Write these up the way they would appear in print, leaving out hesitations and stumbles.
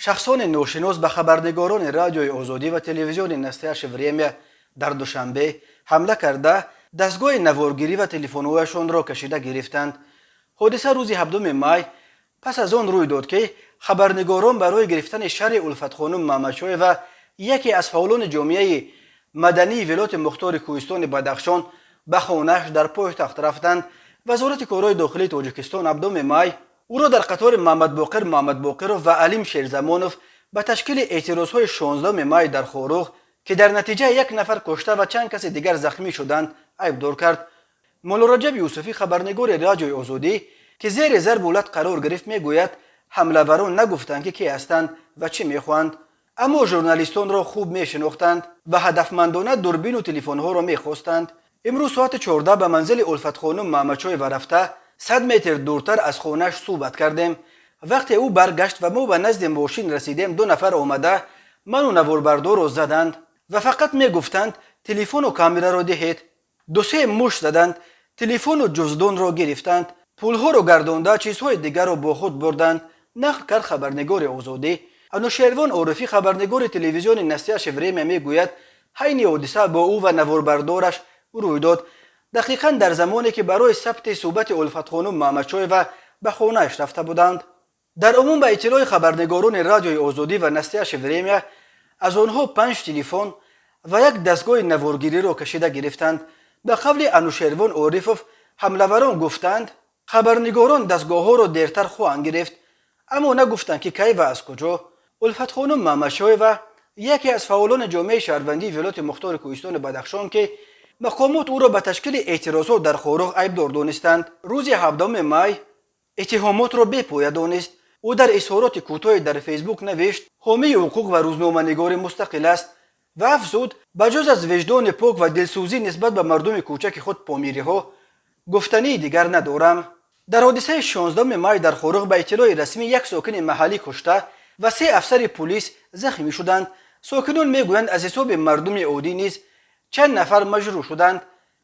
شخصان ناشناس به خبرنگاران رادیوی آزادی و تلویزیون نستیاش وریمه در دوشنبه حمله کرده دستگاه نوارگیری و تلفن‌هایشان را کشیده گرفتند. حادثه روز 7 می پس از آن روی داد که خبرنگاران برای گرفتن شرح الفت خانم محمدشاه و یکی از فعالان جامعه مدنی ولایت مختار کوهستان بدخشان به خانه‌اش در پایتخت رفتند. وزارت کارهای داخلی تاجیکستان 7 می او را در قطار محمد باقر و علیم شیرزمانوف به تشکیل اعتراضهای 16 می در خاروغ که در نتیجه یک نفر کشته و چند کس دیگر زخمی شدند عیبدار کرد. مولا رجب یوسفی خبرنگار رادیوی آزادی که زیر ضرب ولایت قرار گرفت میگوید حمله‌وران نگفتند که کی هستند و چی میخواهند، اما ژورنالیستان را خوب میشناختند و هدفمندانه دوربین و تلفن‌ها را میخواستند. امروز ساعت 14 به منزل الفت خانم محمدشاه و رفته 100 متر دورتر از خانه‌اش صحبت کردیم. وقتی او برگشت و ما به نزد ماشین رسیدیم 2 نفر آمده من و نواربردار را زدند و فقط میگفتند تلفن و کامera را دهید. 2-3 مشت زدند، تلفن و جزدان را گرفتند، پولها را گردانده چیزهای دیگر را با خود بردند. نقل کرد خبرنگار آزادی. انوشیروان عارفی خبرنگار تلویزیون نسیه شوریم میگوید حین حادثه با او و نواربردارش روی داد دقیقاً در زمانی که برای ثبت صحبت الفت خانم محمدشاه و به خانه‌اش رفته بودند. در عموم به اطلاع خبرنگاران رادیوی آزادی و نسیه شوریم از آنها 5 تلفن و یک دستگاه نوارگیری را کشیده گرفتند. به قول انوشیروان عارفوف حمله‌وران گفتند خبرنگاران دستگاه ها را دیرتر خواهند گرفت، اما نگفتند که کی و از کجا. الفت خانم محمدشاه و یکی از فعالان جامعه شهروندی ولایت مختار کوهستان بدخشان که مقامات او را به تشکیل اعتراضات در خاروغ عیبدار دانستند روز 7 می اتهامات را بی‌پایه دانست. او در اظهارات کوتاهی در فیسبوک نوشت حامی حقوق و روزنامه‌نگار مستقل است و افزود بجز از وجدان پاک و دلسوزی نسبت به مردم کوچک خود پامیری‌ها گفتنی دیگر ندارم. در حادثه 16 می در خاروغ به اطلاع رسمی یک ساکن محلی کشته و 3 افسر پلیس زخمی شدند. ساکنان میگویند از حساب مردم عادی نیز چند نفر مجروح شدند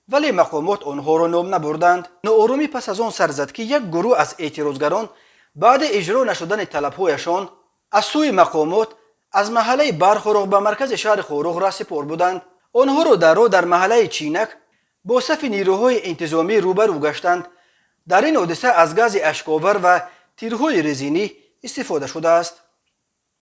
ولی مقامات آنها را نام نبردند. ناآرامی پس از آن سر زد که یک گروه از اعتراضگران بعد اجرا نشدن طلب‌هایشان از سوی مقامات از محله برخاروغ به مرکز شهر خاروغ را سپار بودند. آنها را در محله چینک با صف نیروهای انتظامی روبرو گشتند. در این حادثه از گاز اشک‌آور و تیرهای رزینی استفاده شده است.